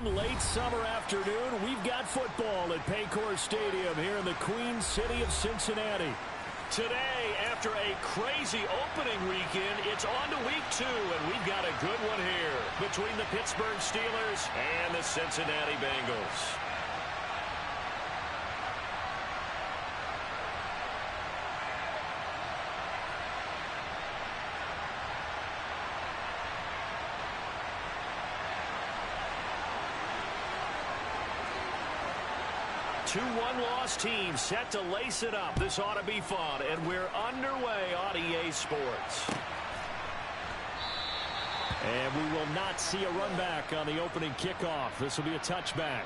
warm, late summer afternoon. We've got football at Paycor Stadium here in the Queen City of Cincinnati. Today, after a crazy opening weekend, it's on to week 2, and we've got a good one here between the Pittsburgh Steelers and the Cincinnati Bengals. Two one-loss teams set to lace it up. This ought to be fun, and we're underway on EA Sports. And we will not see a run back on the opening kickoff. This will be a touchback.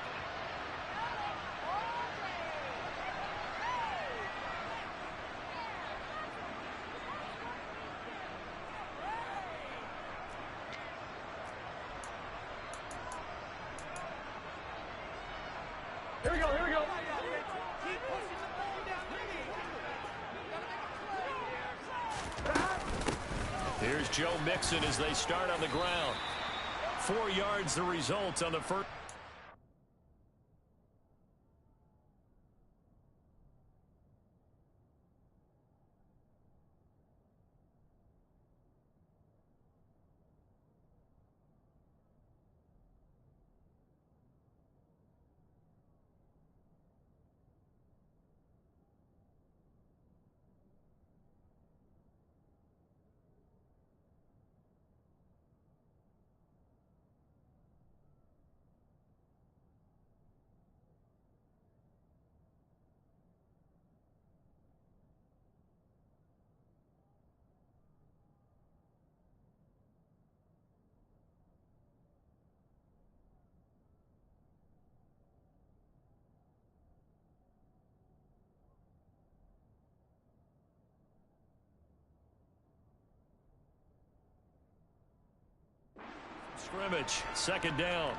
Here we go, here we go. Here's Joe Mixon as they start on the ground. 4 yards the result on the first. Scrimmage, second down.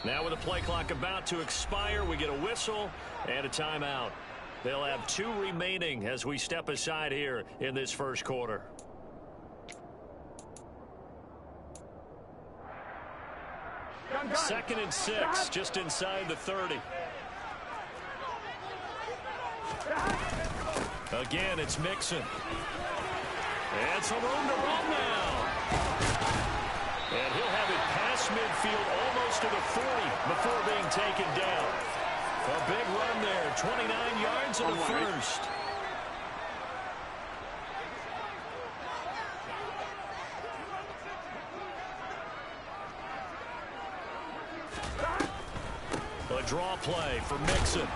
Now with the play clock about to expire, we get a whistle and a timeout. They'll have 2 remaining as we step aside here in this first quarter. Second and 6, just inside the 30. Again, it's Mixon. And some room to run now. And he'll have it past midfield almost to the 40 before being taken down. A big run there, 29 yards in the first. A draw play for Mixon.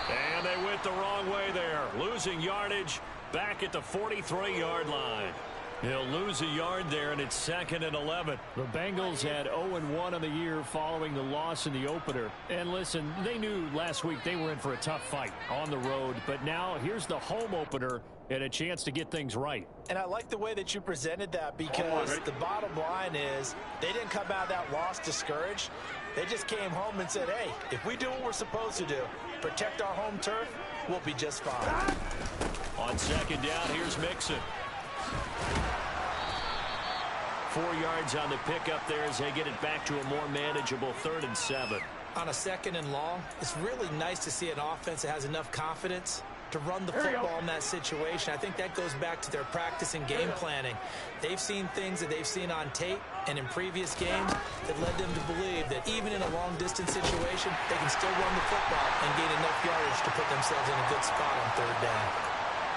And they went the wrong way there, losing yardage back at the 43-yard line. He'll lose a yard there, and it's second and 11. The Bengals had 0-1 on the year following the loss in the opener. And listen, they knew last week they were in for a tough fight on the road. But now here's the home opener and a chance to get things right. And I like the way that you presented that, because the bottom line is they didn't come out of that loss discouraged. They just came home and said, hey, if we do what we're supposed to do, protect our home turf, we'll be just fine. On second down, here's Mixon. 4 yards on the pickup there as they get it back to a more manageable 3rd and 7. On a second and long, it's really nice to see an offense that has enough confidence to run the football in that situation. I think that goes back to their practice and game planning. They've seen things that they've seen on tape and in previous games that led them to believe that even in a long-distance situation, they can still run the football and gain enough yardage to put themselves in a good spot on 3rd down.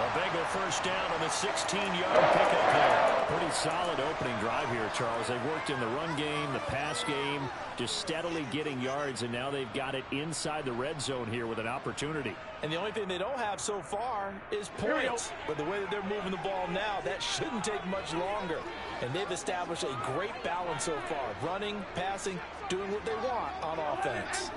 A Bengal first down on the 16-yard pickup there. Pretty solid opening drive here, Charles. They've worked in the run game, the pass game, just steadily getting yards, and now they've got it inside the red zone here with an opportunity. And the only thing they don't have so far is points. But the way that they're moving the ball now, that shouldn't take much longer. And they've established a great balance so far. Running, passing, doing what they want on offense.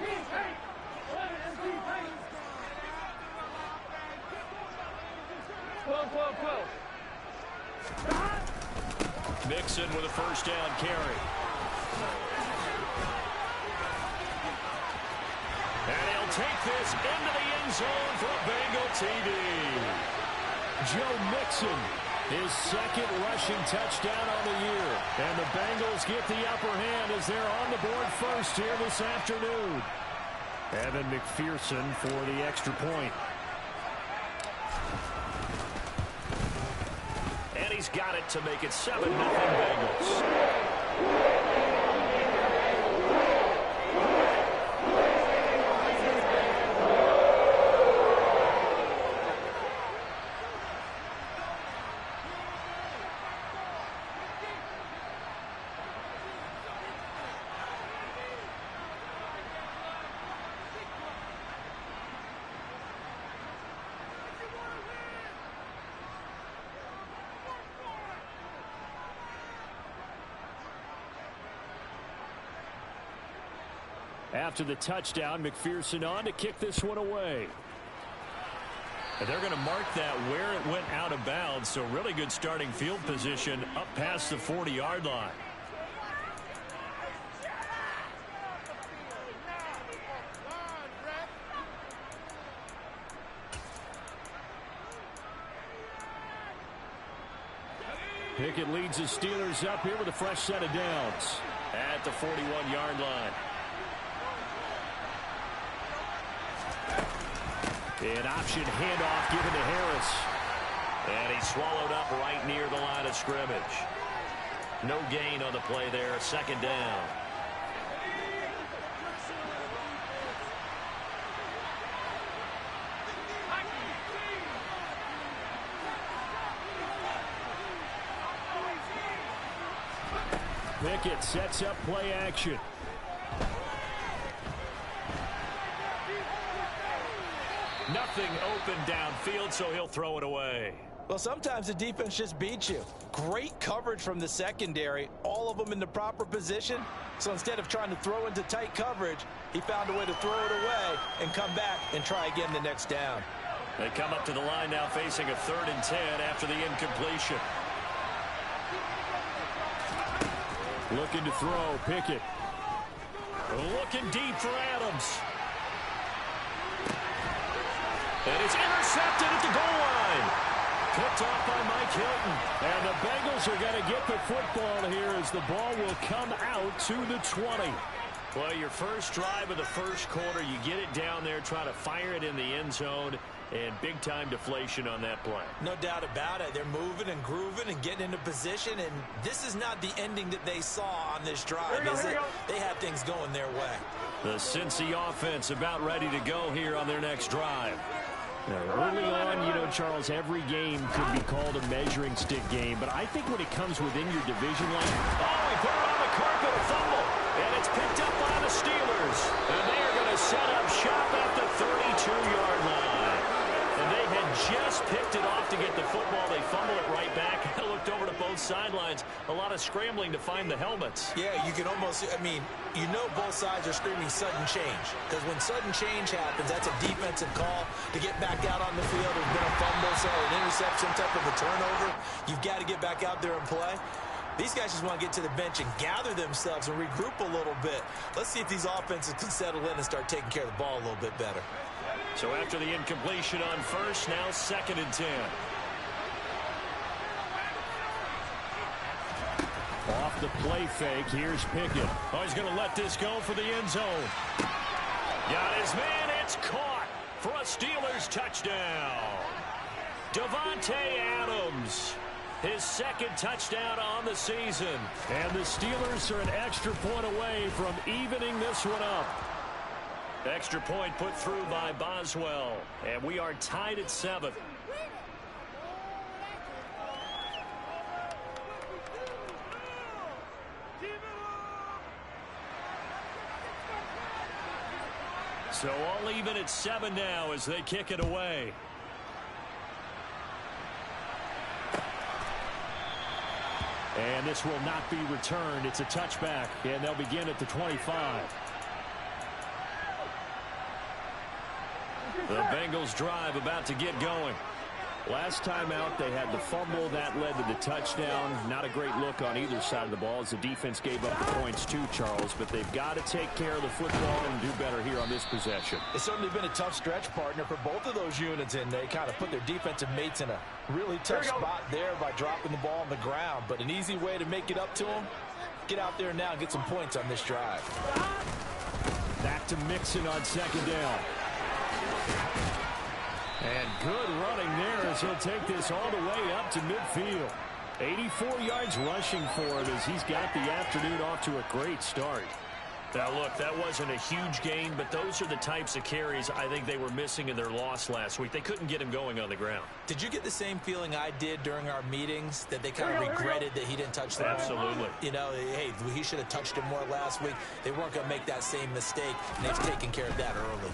Mixon with a first down carry. And he'll take this into the end zone for a Bengal TD. Joe Mixon, his second rushing touchdown on the year. And the Bengals get the upper hand as they're on the board first here this afternoon. Evan McPherson for the extra point. And he's got it to make it 7-0 Bengals. After the touchdown, McPherson on to kick this one away. And they're going to mark that where it went out of bounds, so really good starting field position up past the 40-yard line. Pickett leads the Steelers up here with a fresh set of downs at the 41-yard line. An option handoff given to Harris. And he's swallowed up right near the line of scrimmage. No gain on the play there. Second down. Pickett sets up play action. Nothing open downfield, so he'll throw it away. Well, sometimes the defense just beats you. Great coverage from the secondary, all of them in the proper position. So instead of trying to throw into tight coverage, he found a way to throw it away and come back and try again the next down. They come up to the line now facing a 3rd and 10 after the incompletion. Looking to throw, Pickett. Looking deep for Adams. And it's intercepted at the goal line. Picked off by Mike Hilton. And the Bengals are going to get the football here as the ball will come out to the 20. Well, your first drive of the first quarter, you get it down there, try to fire it in the end zone, and big-time deflation on that play. No doubt about it. They're moving and grooving and getting into position, and this is not the ending that they saw on this drive, is it? They had things going their way. The Cincy offense about ready to go here on their next drive. Now, early on, you know, Charles, every game could be called a measuring stick game, but I think when it comes within your division line, oh, he put it on the carpet, a fumble, and it's picked up by the Steelers. And they are going to set up shop at the 32-yard line. And they had just picked it off to get the football. They fumble it right back. I looked over to both sidelines. A lot of scrambling to find the helmets. Yeah, you can almost, I mean, you know both sides are screaming sudden change. Because when sudden change happens, that's a defensive call to get back out on the field. There's been a fumble, so an interception, type of a turnover. You've got to get back out there and play. These guys just want to get to the bench and gather themselves and regroup a little bit. Let's see if these offenses can settle in and start taking care of the ball a little bit better. So after the incompletion on first, now 2nd and 10. Off the play fake, here's Pickett. Oh, he's going to let this go for the end zone. Got his man, it's caught for a Steelers touchdown. Davante Adams, his 2nd touchdown on the season. And the Steelers are an extra point away from evening this one up. Extra point put through by Boswell. And we are tied at 7. So all even at 7 now as they kick it away. And this will not be returned. It's a touchback, and they'll begin at the 25. The Bengals drive about to get going. Last time out, they had the fumble. That led to the touchdown. Not a great look on either side of the ball as the defense gave up the points too, Charles. But they've got to take care of the football and do better here on this possession. It's certainly been a tough stretch, partner, for both of those units, and they kind of put their defensive mates in a really tough spot there by dropping the ball on the ground. But an easy way to make it up to them, get out there now and get some points on this drive. Back to Mixon on second down. And good running there as he'll take this all the way up to midfield. 84 yards rushing for him as he's got the afternoon off to a great start. Now, look, that wasn't a huge gain, but those are the types of carries I think they were missing in their loss last week. They couldn't get him going on the ground. Did you get the same feeling I did during our meetings, that they kind of regretted that he didn't touch the ball? Absolutely. You know, hey, he should have touched it more last week. They weren't going to make that same mistake, and they've taken care of that early.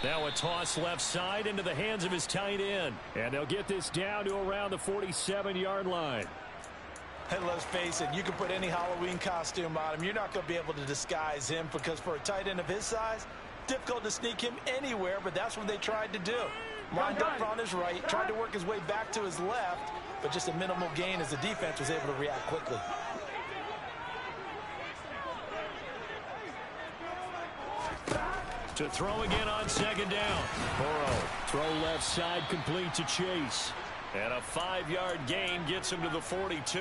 Now a toss left side into the hands of his tight end. And they'll get this down to around the 47-yard line. And let's face it, you can put any Halloween costume on him. You're not going to be able to disguise him because for a tight end of his size, difficult to sneak him anywhere, but that's what they tried to do. Lined up on his right, tried to work his way back to his left, but just a minimal gain as the defense was able to react quickly. To throw again on second down. Burrow, throw left side, complete to Chase. And a 5-yard gain gets him to the 42.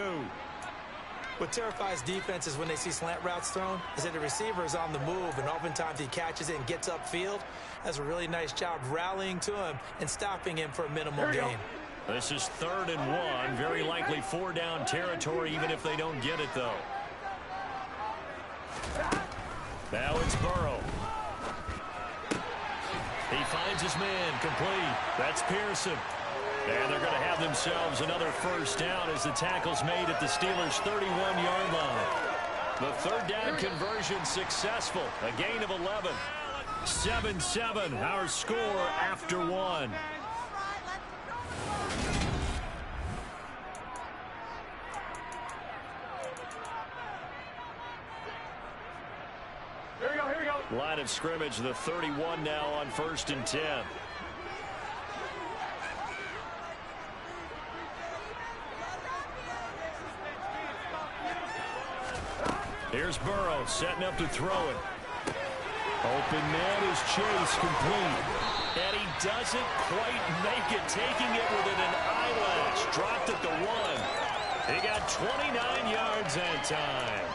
What terrifies defenses when they see slant routes thrown is that the receiver is on the move, and oftentimes he catches it and gets upfield. That's a really nice job rallying to him and stopping him for a minimal gain. This is 3rd and 1. Very likely 4-down territory, even if they don't get it, though. Now it's Burrow. He finds his man, complete. That's Pearson. And they're going to have themselves another first down as the tackle's made at the Steelers' 31-yard line. The 3rd down conversion successful. A gain of 11. 7-7, our score after 1. Line of scrimmage, the 31 now on 1st and 10. Here's Burrow setting up to throw it. Open man is Chase, complete. And he doesn't quite make it, taking it within an eyelash. Dropped at the 1. He got 29 yards that time.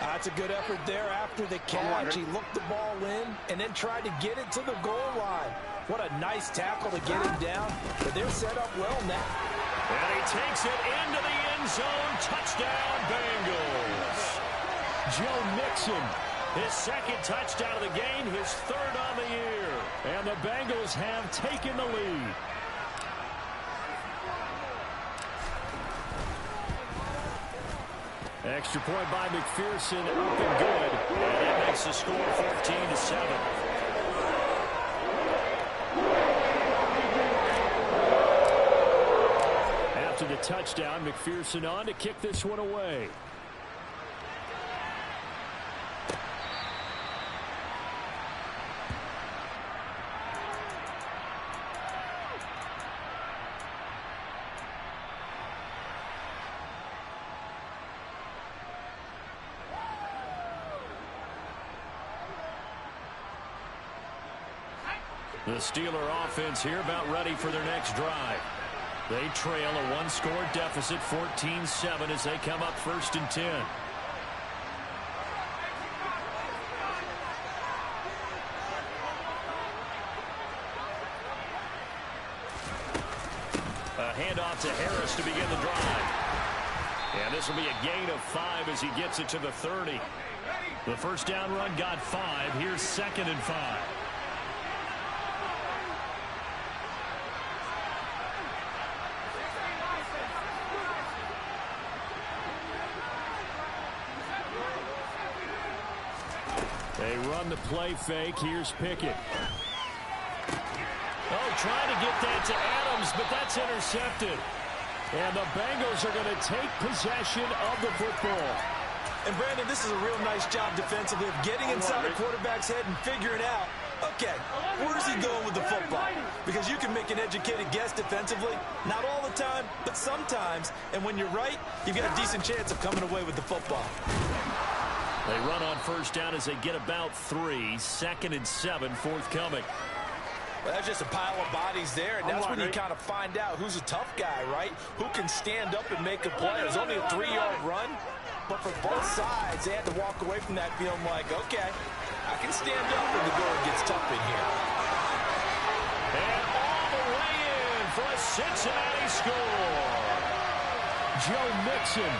That's a good effort there after the catch. He looked the ball in and then tried to get it to the goal line. What a nice tackle to get him down. But they're set up well now. And he takes it into the end zone. Touchdown, Bengals. Joe Mixon, his 2nd touchdown of the game, his 3rd on the year. And the Bengals have taken the lead. Extra point by McPherson, up and good. And that makes the score 14-7. After the touchdown, McPherson on to kick this one away. The Steeler offense here about ready for their next drive. They trail a 1-score deficit, 14-7, as they come up 1st and 10. A handoff to Harris to begin the drive. And this will be a gain of 5 as he gets it to the 30. The 1st down run got 5. Here's 2nd and 5. They run the play fake. Here's Pickett. Oh, trying to get that to Adams, but that's intercepted. And the Bengals are going to take possession of the football. And, Brandon, this is a real nice job defensively of getting inside the quarterback's head and figuring out, okay, where's he going with the football? Because you can make an educated guess defensively, not all the time, but sometimes. And when you're right, you've got a decent chance of coming away with the football. They run on first down as they get about 3. 2nd and 7 forthcoming. Well, that's just a pile of bodies there, and that's when you kind of find out who's a tough guy, right? Who can stand up and make a play. It was only a 3-yard run, but for both sides, they had to walk away from that feeling like, okay, I can stand up when the going gets tough in here. And all the way in for a Cincinnati score. Joe Mixon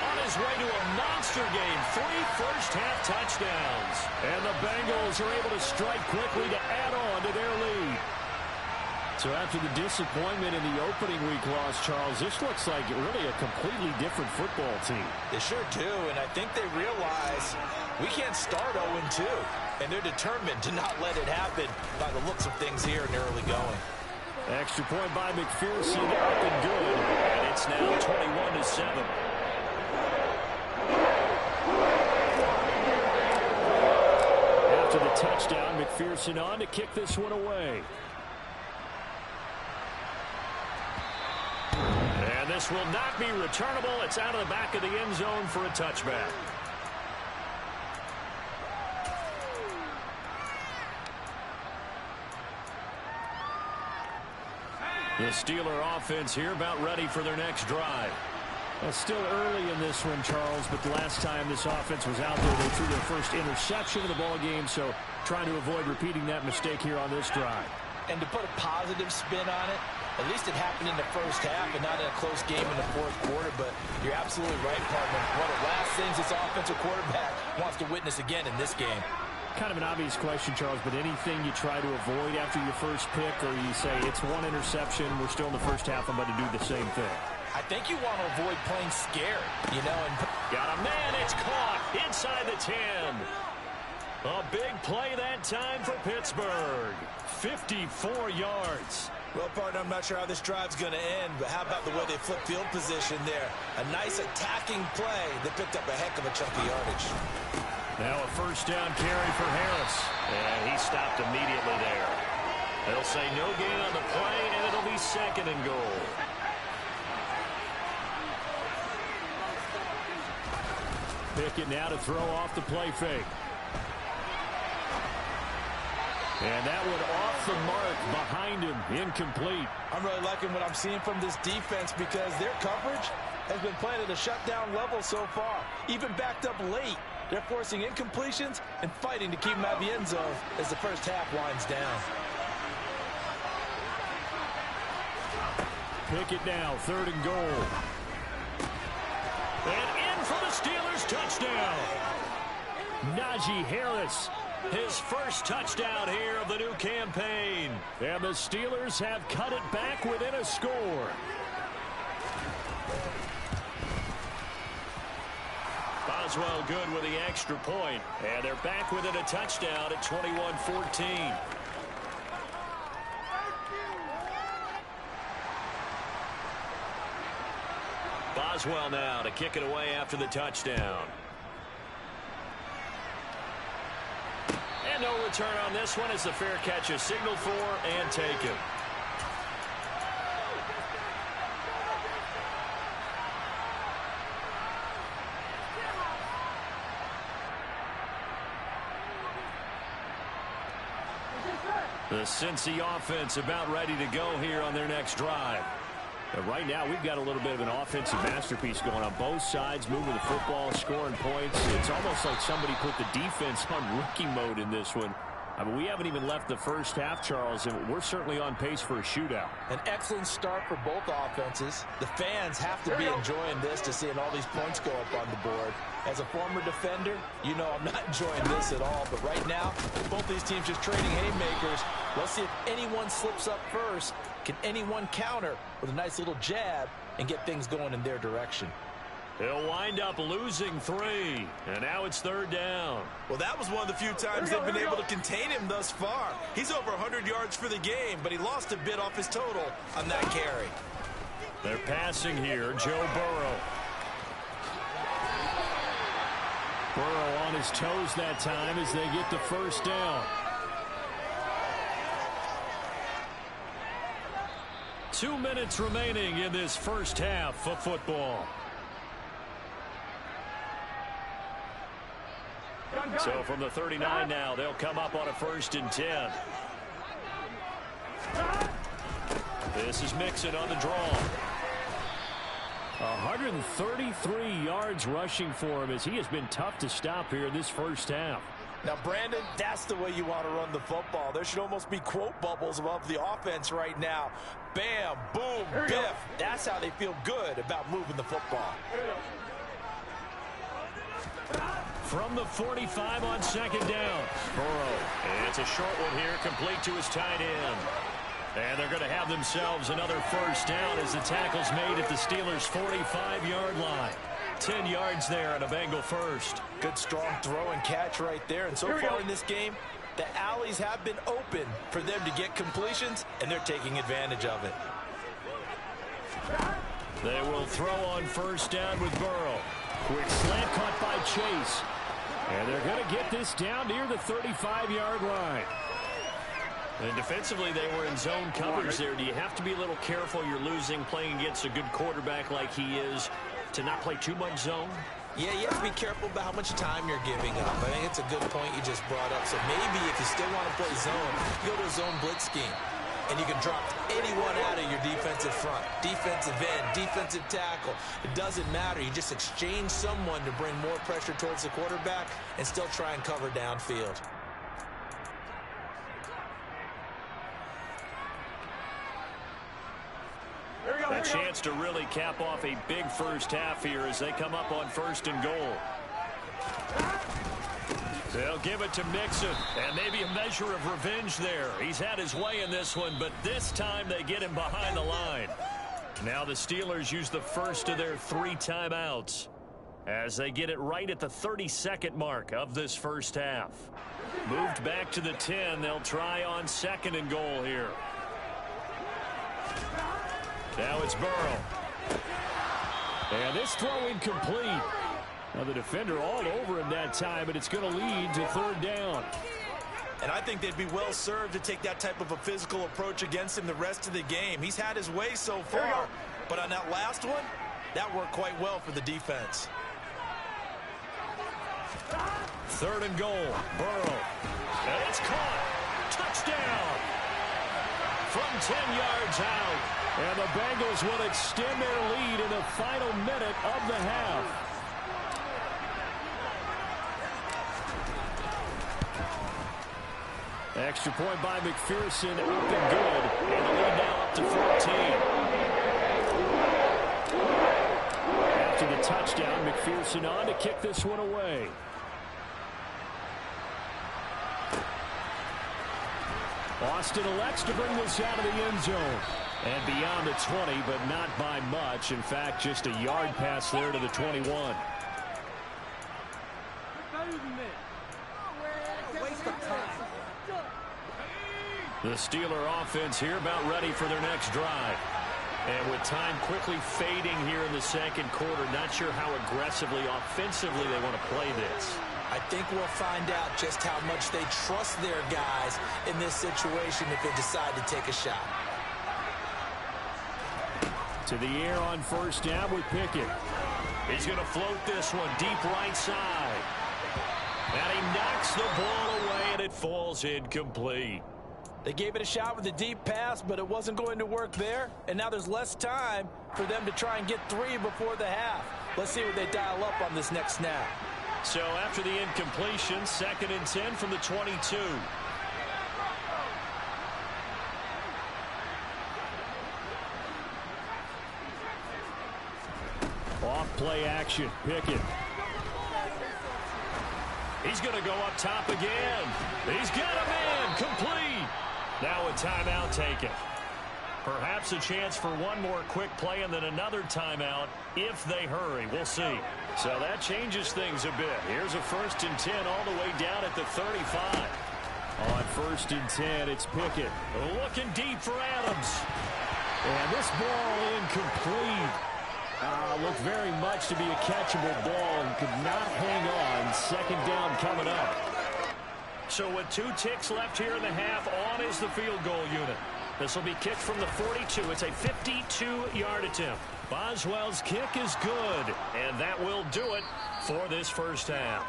on his way to a monster game. 3 first-half touchdowns. And the Bengals are able to strike quickly to add on to their lead. So after the disappointment in the opening week loss, Charles, this looks like really a completely different football team. They sure do, and I think they realize we can't start 0-2. And they're determined to not let it happen by the looks of things here in the early going. Extra point by McPherson, up and good. And it's now 21-7. After the touchdown, McPherson on to kick this one away. And this will not be returnable. It's out of the back of the end zone for a touchback. The Steeler offense here about ready for their next drive. It's still early in this one, Charles, but the last time this offense was out there, they threw their first interception of the ball game, so trying to avoid repeating that mistake here on this drive. And to put a positive spin on it, at least it happened in the first half and not in a close game in the fourth quarter, but you're absolutely right, partner. One of the last things this offensive quarterback wants to witness again in this game. Kind of an obvious question, Charles, but anything you try to avoid after your first pick, or you say it's one interception, we're still in the first half, I'm about to do the same thing? I think you want to avoid playing scared, you know. And got a man, it's caught inside the 10. A big play that time for Pittsburgh. 54 yards. Well, partner, I'm not sure how this drive's going to end, but how about the way they flip field position there? A nice attacking play that picked up a heck of a chunk of yardage. Now a first down carry for Harris. And he stopped immediately there. They'll say no gain on the play, and it'll be 2nd and goal. Pickett now to throw off the play fake. And that one off the mark behind him, incomplete. I'm really liking what I'm seeing from this defense because their coverage has been playing at a shutdown level so far. Even backed up late, they're forcing incompletions and fighting to keep them out of the end zone as the first half winds down. Pickett now, 3rd and goal. And in for the Steelers, touchdown. Najee Harris, his first touchdown here of the new campaign. And the Steelers have cut it back within a score. Boswell good with the extra point. And they're back within a touchdown at 21-14. Boswell now to kick it away after the touchdown. And no return on this one as the fair catch is signaled for and taken. The Cincy offense about ready to go here on their next drive. But right now, we've got a little bit of an offensive masterpiece going on both sides, moving the football, scoring points. It's almost like somebody put the defense on rookie mode in this one. I mean, we haven't even left the first half, Charles, and we're certainly on pace for a shootout. An excellent start for both offenses. The fans have to be enjoying this to seeing all these points go up on the board. As a former defender, you know I'm not enjoying this at all. But right now, both these teams just trading haymakers. Let's see if anyone slips up first. Can anyone counter with a nice little jab and get things going in their direction? He'll wind up losing 3, and now it's 3rd down. Well, that was one of the few times they've been able to contain him thus far. He's over 100 yards for the game, but he lost a bit off his total on that carry. They're passing here, Joe Burrow. Burrow on his toes that time as they get the 1st down. 2 minutes remaining in this first half of football. So from the 39 now, they'll come up on a 1st and 10. This is Mixon on the draw. 133 yards rushing for him as he has been tough to stop here in this first half. Now, Brandon, that's the way you want to run the football. There should almost be quote bubbles above the offense right now. Bam, boom, biff. That's how they feel good about moving the football. From the 45 on 2nd down. Burrow. And it's a short one here, complete to his tight end. And they're going to have themselves another 1st down as the tackle's made at the Steelers' 45-yard line. 10 yards there on a Bengal 1st. Good strong throw and catch right there. And so far in this game, the alleys have been open for them to get completions, and they're taking advantage of it. They will throw on 1st down with Burrow. Quick slant caught by Chase. And they're going to get this down near the 35-yard line. And defensively, they were in zone coverage there. Do you have to be a little careful? You're losing, playing against a good quarterback like he is, to not play too much zone? Yeah, you have to be careful about how much time you're giving up. I think it's a good point you just brought up. So maybe if you still want to play zone, you go to a zone blitz scheme. And you can drop anyone out of your defensive front, defensive end, defensive tackle. It doesn't matter. You just exchange someone to bring more pressure towards the quarterback and still try and cover downfield. A chance to really cap off a big first half here as they come up on 1st and goal. They'll give it to Mixon, and maybe a measure of revenge there. He's had his way in this one, but this time they get him behind the line. Now the Steelers use the 1st of their 3 timeouts as they get it right at the 32nd mark of this first half. Moved back to the 10. They'll try on 2nd and goal here. Now it's Burrow. And this throw incomplete. Now the defender all over him that time, but it's going to lead to 3rd down. And I think they'd be well served to take that type of a physical approach against him the rest of the game. He's had his way so far, but on that last one, that worked quite well for the defense. 3rd and goal. Burrow. And it's caught. Touchdown. From 10 yards out. And the Bengals will extend their lead in the final minute of the half. Extra point by McPherson, up and good. And the lead now up to 14. After the touchdown, McPherson on to kick this one away. Austin elects to bring this out of the end zone. And beyond the 20, but not by much. In fact, just a yard pass there to the 21. The Steeler offense here about ready for their next drive. And with time quickly fading here in the 2nd quarter, not sure how aggressively, offensively they want to play this. I think we'll find out just how much they trust their guys in this situation if they decide to take a shot. To the air on 1st down with Pickett. He's going to float this one deep right side. And he knocks the ball away, and it falls incomplete. They gave it a shot with a deep pass, but it wasn't going to work there. And now there's less time for them to try and get 3 before the half. Let's see what they dial up on this next snap. So after the incompletion, 2nd and 10 from the 22. Off play action. Pickett. He's going to go up top again. He's got a man. Complete. Now a timeout taken. Perhaps a chance for one more quick play and then another timeout if they hurry. We'll see. So that changes things a bit. Here's a 1st and 10 all the way down at the 35. On 1st and 10, it's Pickett. Looking deep for Adams. And this ball incomplete. Looked very much to be a catchable ball and could not hang on. 2nd down coming up. So with 2 ticks left here in the half, on is the field goal unit. This will be kicked from the 42. It's a 52-yard attempt. Boswell's kick is good, and that will do it for this first half.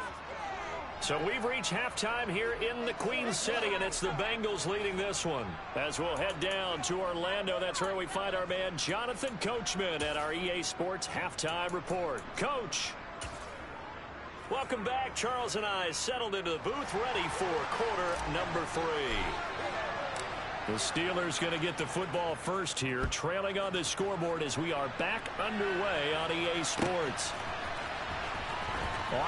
So we've reached halftime here in the Queen City, and it's the Bengals leading this one. As we'll head down to Orlando, that's where we find our man Jonathan Coachman at our EA Sports Halftime Report. Coach. Welcome back. Charles and I settled into the booth, ready for quarter number 3. The Steelers going to get the football first here, trailing on the scoreboard as we are back underway on EA Sports.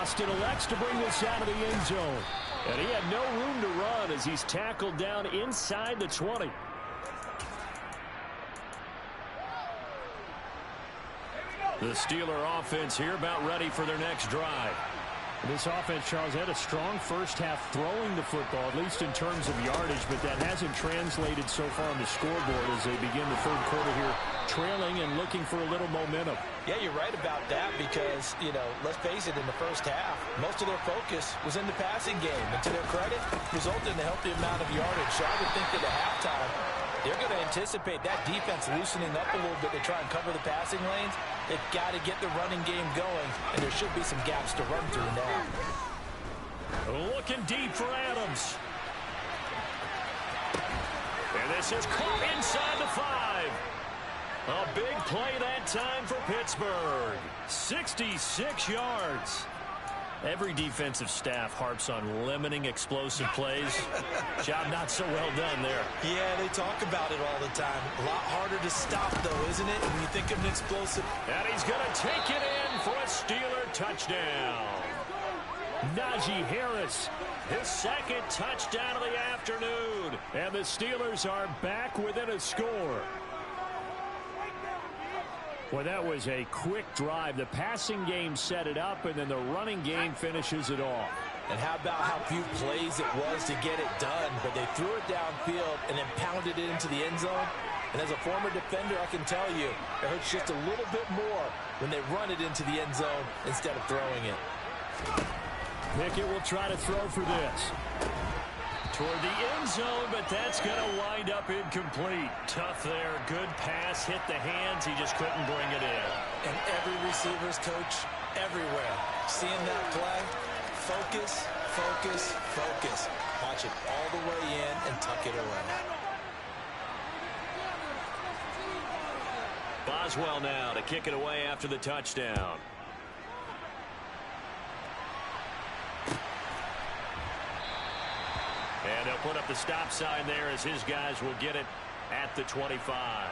Austin elects to bring this out of the end zone. And he had no room to run as he's tackled down inside the 20. The Steeler offense here about ready for their next drive. This offense, Charles, had a strong first half throwing the football, at least in terms of yardage, but that hasn't translated so far on the scoreboard as they begin the 3rd quarter here, trailing and looking for a little momentum. Yeah, you're right about that because, let's face it, in the first half, most of their focus was in the passing game. And to their credit, resulted in a healthy amount of yardage. So I would think that at halftime, they're going to anticipate that defense loosening up a little bit to try and cover the passing lanes. They've got to get the running game going, and there should be some gaps to run through now. Looking deep for Adams. And this is caught inside the 5. A big play that time for Pittsburgh. 66 yards. Every defensive staff harps on limiting explosive plays. Job not so well done there. Yeah, they talk about it all the time. A lot harder to stop, though, isn't it, when you think of an explosive? And he's going to take it in for a Steeler touchdown. Najee Harris, his 2nd touchdown of the afternoon. And the Steelers are back within a score. Well, that was a quick drive. The passing game set it up, and then the running game finishes it off. And how about how few plays it was to get it done, but they threw it downfield and then pounded it into the end zone. And as a former defender, I can tell you, it hurts just a little bit more when they run it into the end zone instead of throwing it. Pickett will try to throw for this. Toward the end zone, but that's going to wind up incomplete. Tough there. Good pass. Hit the hands. He just couldn't bring it in. And every receiver's coach everywhere. Seeing that play, focus, focus, focus. Watch it all the way in and tuck it away. Boswell now to kick it away after the touchdown. And they'll put up the stop sign there as his guys will get it at the 25.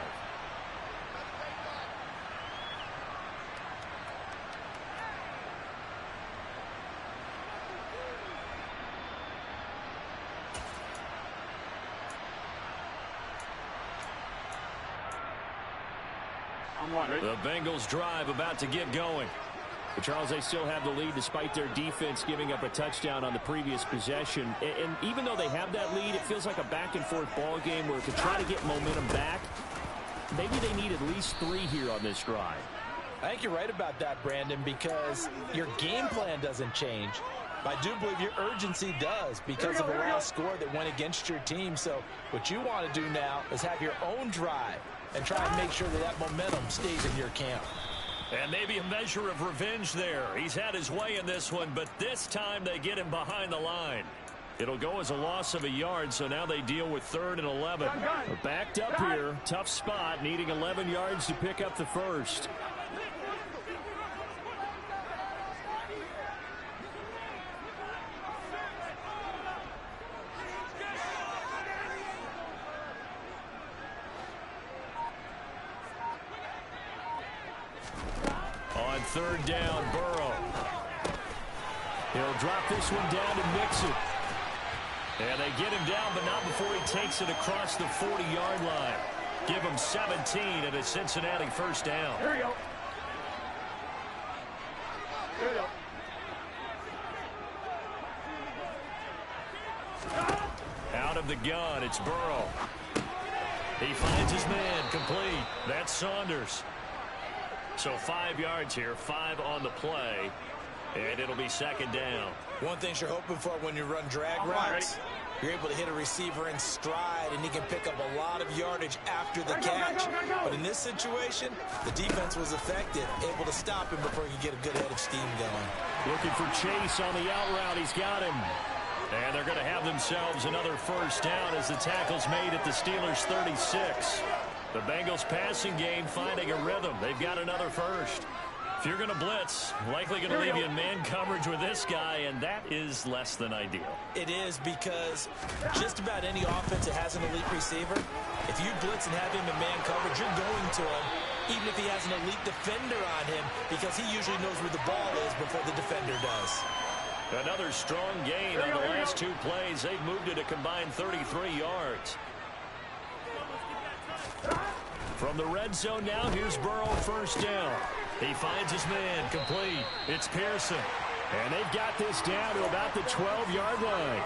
The Bengals drive about to get going. But Charles, they still have the lead despite their defense giving up a touchdown on the previous possession. And even though they have that lead, it feels like a back-and-forth ball game where to try to get momentum back, maybe they need at least 3 here on this drive. I think you're right about that, Brandon, because your game plan doesn't change. I do believe your urgency does because of the last score that went against your team. So what you want to do now is have your own drive and try and make sure that that momentum stays in your camp. And maybe a measure of revenge there. He's had his way in this one, but this time they get him behind the line. It'll go as a loss of a yard, so now they deal with 3rd and 11. They're backed up here. Tough spot, needing 11 yards to pick up the first. On 3rd down, Burrow. He'll drop this one down to Mixon. And they get him down, but not before he takes it across the 40-yard line. Give them 17 and a Cincinnati first down. Here you go. Here you go. Out of the gun, it's Burrow. He finds his man, complete. That's Saunders. So 5 yards here, 5 on the play, and it'll be second down. One thing you're hoping for when you run drag routes, you're able to hit a receiver in stride, and he can pick up a lot of yardage after the catch. But in this situation, the defense was effective, able to stop him before he could get a good head of steam going. Looking for Chase on the out route. He's got him. And they're going to have themselves another first down as the tackle's made at the Steelers' 36. The Bengals passing game finding a rhythm. They've got another first. If you're going to blitz, likely going to leave you in man coverage with this guy, and that is less than ideal. It is, because just about any offense that has an elite receiver, if you blitz and have him in man coverage, you're going to him, even if he has an elite defender on him, because he usually knows where the ball is before the defender does. Another strong gain on the last 2 plays. They've moved it a combined 33 yards. From the red zone now, here's Burrow, first down. He finds his man, complete. It's Pearson. And they've got this down to about the 12-yard line.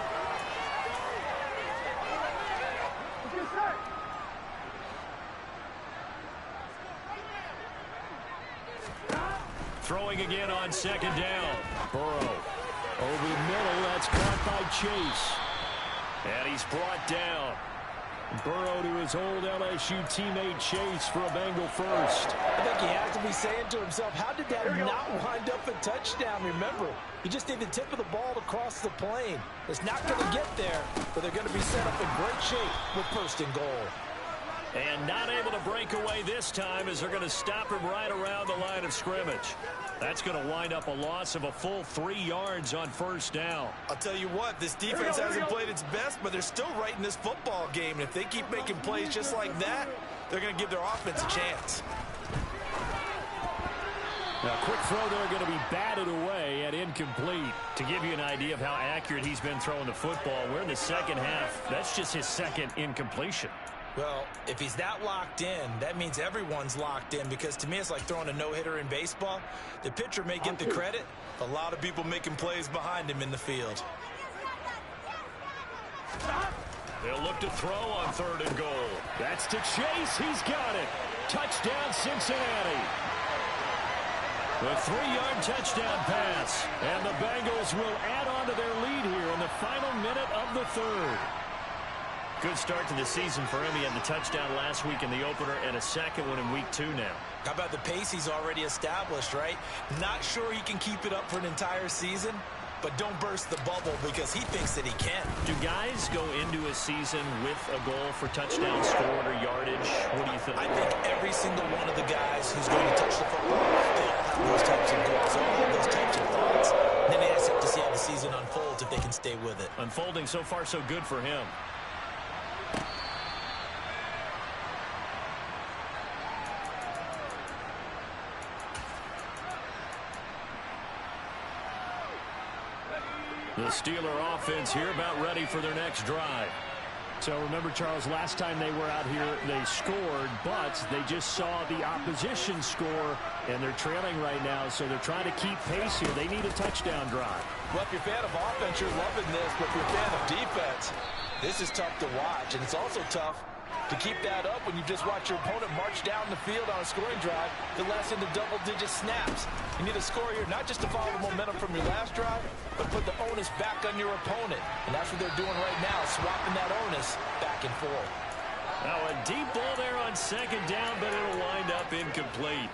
Throwing again on second down. Burrow over the middle. That's caught by Chase. And he's brought down. Burrow to his old LSU teammate Chase for a Bengal first. I think he has to be saying to himself, how did that not wind up a touchdown? Remember, he just need the tip of the ball to cross the plane. It's not going to get there, but they're going to be set up in great shape with first and goal. And not able to break away this time as they're going to stop him right around the line of scrimmage. That's going to wind up a loss of a full 3 yards on first down. I'll tell you what, this defense hasn't played its best, but they're still right in this football game. And if they keep making plays just like that, they're going to give their offense a chance. Now, quick throw there, going to be batted away and incomplete. To give you an idea of how accurate he's been throwing the football, we're in the second half. That's just his second incompletion. Well, if he's that locked in, that means everyone's locked in, because to me it's like throwing a no-hitter in baseball. The pitcher may get the credit, a lot of people making plays behind him in the field. They'll look to throw on third and goal. That's to Chase. He's got it. Touchdown, Cincinnati. The 3-yard touchdown pass. And the Bengals will add on to their lead here in the final minute of the third. Good start to the season for him. He had the touchdown last week in the opener and a second one in week 2 now. How about the pace he's already established, right? Not sure he can keep it up for an entire season, but don't burst the bubble because he thinks that he can. Do guys go into a season with a goal for touchdown scored or yardage? What do you think? I think every single one of the guys who's going to touch the football, they all have those types of goals. They all have those types of thoughts. And then they just have to see how the season unfolds if they can stay with it. Unfolding so far so good for him. The Steeler offense here about ready for their next drive. So remember, Charles, last time they were out here, they scored, but they just saw the opposition score, and they're trailing right now, so they're trying to keep pace here. They need a touchdown drive. Well, if you're a fan of offense, you're loving this, but if you're a fan of defense, this is tough to watch, and it's also tough to keep that up when you just watch your opponent march down the field on a scoring drive that lasts into double-digit snaps. You need a score here, not just to follow the momentum from your last drive, but put the onus back on your opponent. And that's what they're doing right now, swapping that onus back and forth. Now a deep ball there on second down, but it'll wind up incomplete.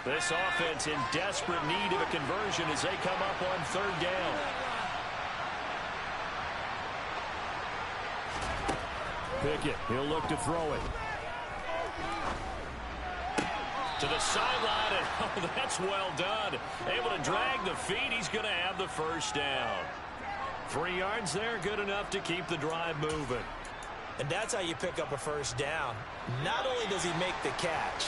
This offense in desperate need of a conversion as they come up on third down. Pickett, he'll look to throw it. To the sideline, and oh, that's well done. Able to drag the feet. He's going to have the first down. 3 yards there, good enough to keep the drive moving. And that's how you pick up a first down. Not only does he make the catch,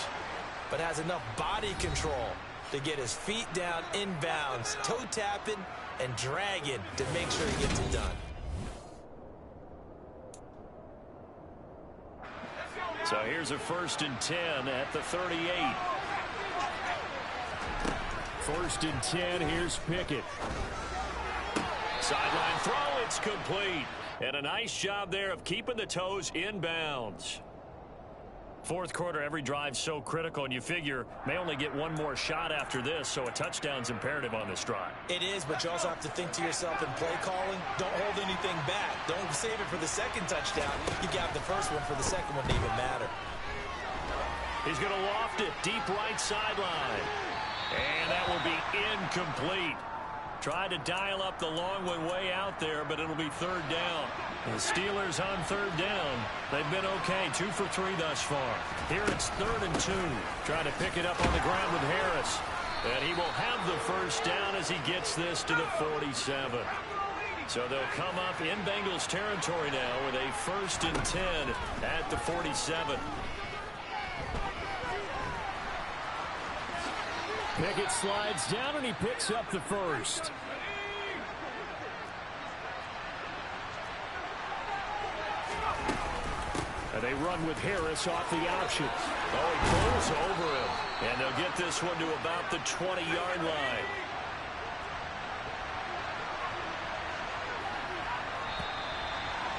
but has enough body control to get his feet down inbounds, toe tapping and dragging to make sure he gets it done. So here's a 1st and 10 at the 38. 1st and 10. Here's Pickett. Sideline throw. It's complete. And a nice job there of keeping the toes in bounds. Fourth quarter, every drive's so critical, and you figure may only get one more shot after this, so a touchdown's imperative on this drive. It is, but you also have to think to yourself in play calling, don't hold anything back. Don't save it for the second touchdown. You got the first one for the second one to even matter. He's going to loft it deep right sideline. And that will be incomplete. Tried to dial up the long one way out there, but it'll be 3rd down. The Steelers on 3rd down. They've been okay, 2 for 3 thus far. Here it's 3rd and 2. Trying to pick it up on the ground with Harris. And he will have the 1st down as he gets this to the 47. So they'll come up in Bengals territory now with a 1st and 10 at the 47. Pickett slides down, and he picks up the 1st. And they run with Harris off the option. Oh, he pulls over him. And they'll get this one to about the 20-yard line.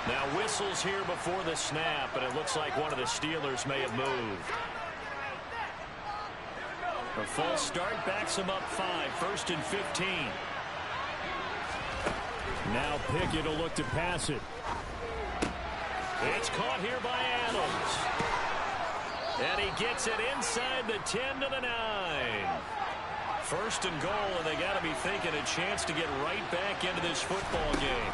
Now whistles here before the snap, and it looks like one of the Steelers may have moved. A full start backs him up 5, 1st and 15. Now Pickett will look to pass it. It's caught here by Adams. And he gets it inside the 10 to the 9. 1st and goal, and they got to be thinking a chance to get right back into this football game.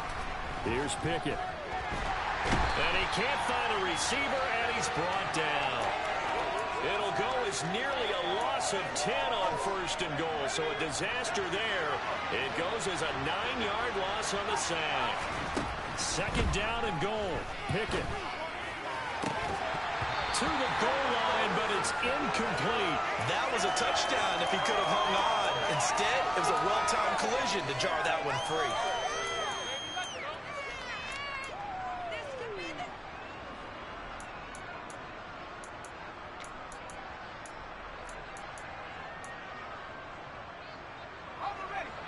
Here's Pickett. And he can't find a receiver, and he's brought down. It'll go as nearly a loss of 10 on 1st and goal, so a disaster there. It goes as a 9-yard loss on the sack. 2nd down and goal. Pickett. To the goal line, but it's incomplete. That was a touchdown if he could have hung on. Instead, it was a well-timed collision to jar that one free.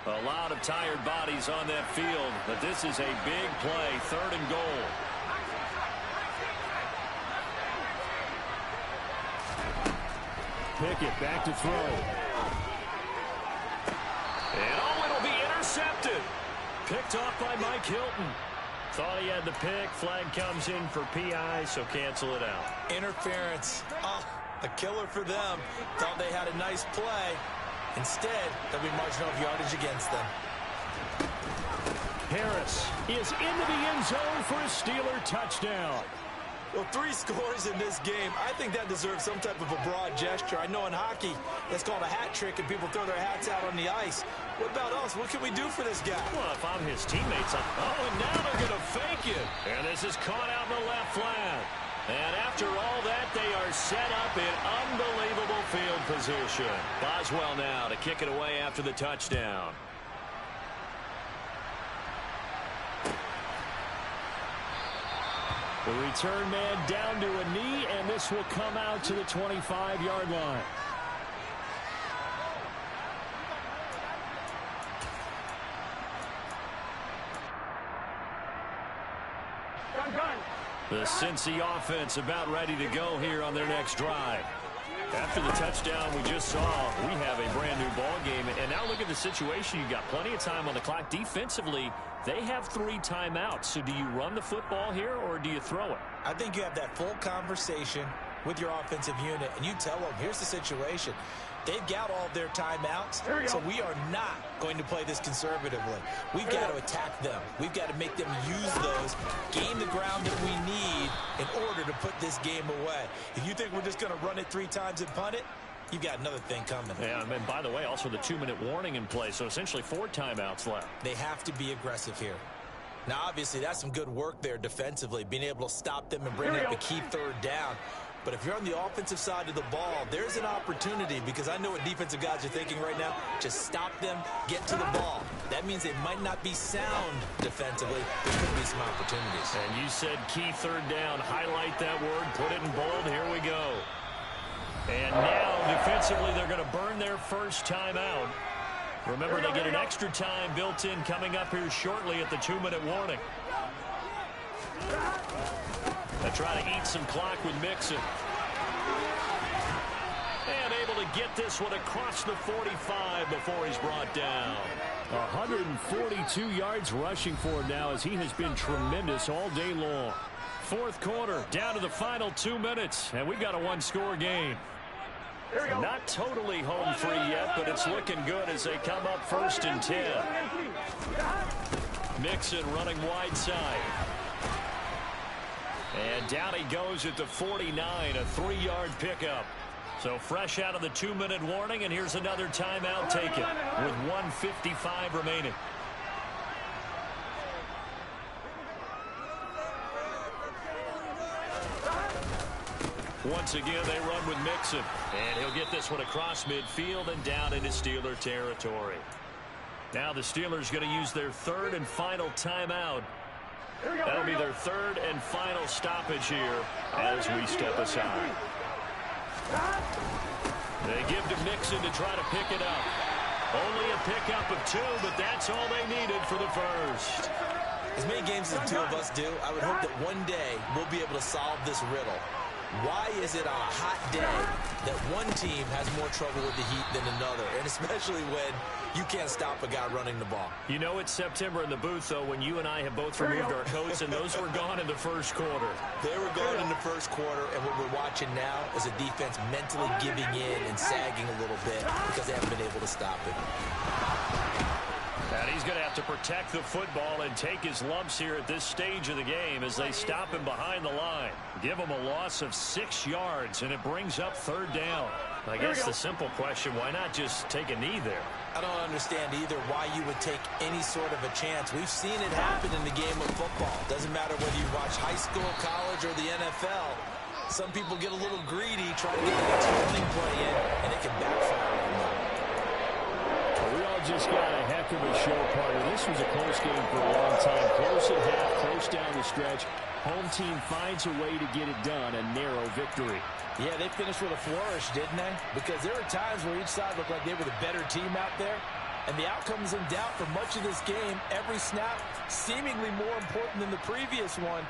A lot of tired bodies on that field, but this is a big play, 3rd and goal. Pickett back to throw. And oh, it'll be intercepted. Picked off by Mike Hilton. Thought he had the pick. Flag comes in for PI, so cancel it out. Interference. Oh, a killer for them. Thought they had a nice play. Instead, there'll be margin of yardage against them. Harris is into the end zone for a Steeler touchdown. Well, 3 scores in this game. I think that deserves some type of a broad gesture. I know in hockey, that's called a hat trick, and people throw their hats out on the ice. What about us? What can we do for this guy? Well, if I'm his teammates, oh, and now they're going to fake it. And this is caught out in the left flat. And after all that, they are set up in unbelievable field position. Boswell now to kick it away after the touchdown. The return man down to a knee, and this will come out to the 25-yard line. The Cincy offense about ready to go here on their next drive. After the touchdown we just saw, we have a brand new ball game. And now look at the situation. You've got plenty of time on the clock. Defensively, they have 3 timeouts. So do you run the football here or do you throw it? I think you have that full conversation with your offensive unit, and you tell them, here's the situation. They've got all of their timeouts, so we are not going to play this conservatively. We've got to attack them. We've got to make them use those, gain the ground that we need in order to put this game away. If you think we're just going to run it 3 times and punt it, you've got another thing coming. Yeah, and by the way, also the 2-minute warning in play, so essentially 4 timeouts left. They have to be aggressive here. Now, obviously, that's some good work there defensively, being able to stop them and bring up a key 3rd down. But if you're on the offensive side of the ball, there's an opportunity, because I know what defensive guys are thinking right now. Just stop them, get to the ball. That means they might not be sound defensively. There could be some opportunities. And you said key third down. Highlight that word. Put it in bold. Here we go. And now, defensively, they're going to burn their first timeout. Remember, they get an extra time built in coming up here shortly at the 2-minute warning. They try to eat some clock with Mixon. And able to get this one across the 45 before he's brought down. 142 yards rushing for him now, as he has been tremendous all day long. Fourth quarter, down to the final 2 minutes, and we've got a one-score game. Not totally home free yet, but it's looking good as they come up 1st and 10. Mixon running wide side. And down he goes at the 49, a 3-yard pickup. So fresh out of the 2-minute warning, and here's another timeout taken with 1:55 remaining. Once again, they run with Mixon. And he'll get this one across midfield and down into Steeler territory. Now the Steelers going to use their third and final timeout. That'll be their third and final stoppage here as we step aside. They give to Mixon to try to pick it up. Only a pickup of 2, but that's all they needed for the first. As many games as the two of us do, I would hope that one day we'll be able to solve this riddle. Why is it on a hot day that one team has more trouble with the heat than another? And especially when you can't stop a guy running the ball. You know it's September in the booth, though, when you and I have both removed our coats, and those were gone in the first quarter. They were gone in the first quarter, and what we're watching now is a defense mentally giving in and sagging a little bit because they haven't been able to stop it. And he's going to have to protect the football and take his lumps here at this stage of the game as they stop him behind the line. Give him a loss of 6 yards, and it brings up 3rd down. I guess the simple question, why not just take a knee there? I don't understand either why you would take any sort of a chance. We've seen it happen in the game of football. Doesn't matter whether you watch high school, college, or the NFL. Some people get a little greedy, try to get the next running play in, and it can backfire on them. We all just got a heck of a show, partner. This was a close game for a long time. Close at half, close down the stretch. Home team finds a way to get it done, a narrow victory. Yeah, they finished with a flourish, didn't they? Because there were times where each side looked like they were the better team out there. And the outcome's in doubt for much of this game. Every snap seemingly more important than the previous one.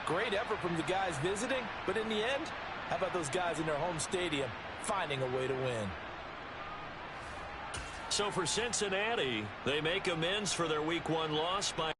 Great effort from the guys visiting. But in the end, how about those guys in their home stadium finding a way to win? So for Cincinnati, they make amends for their Week 1 loss by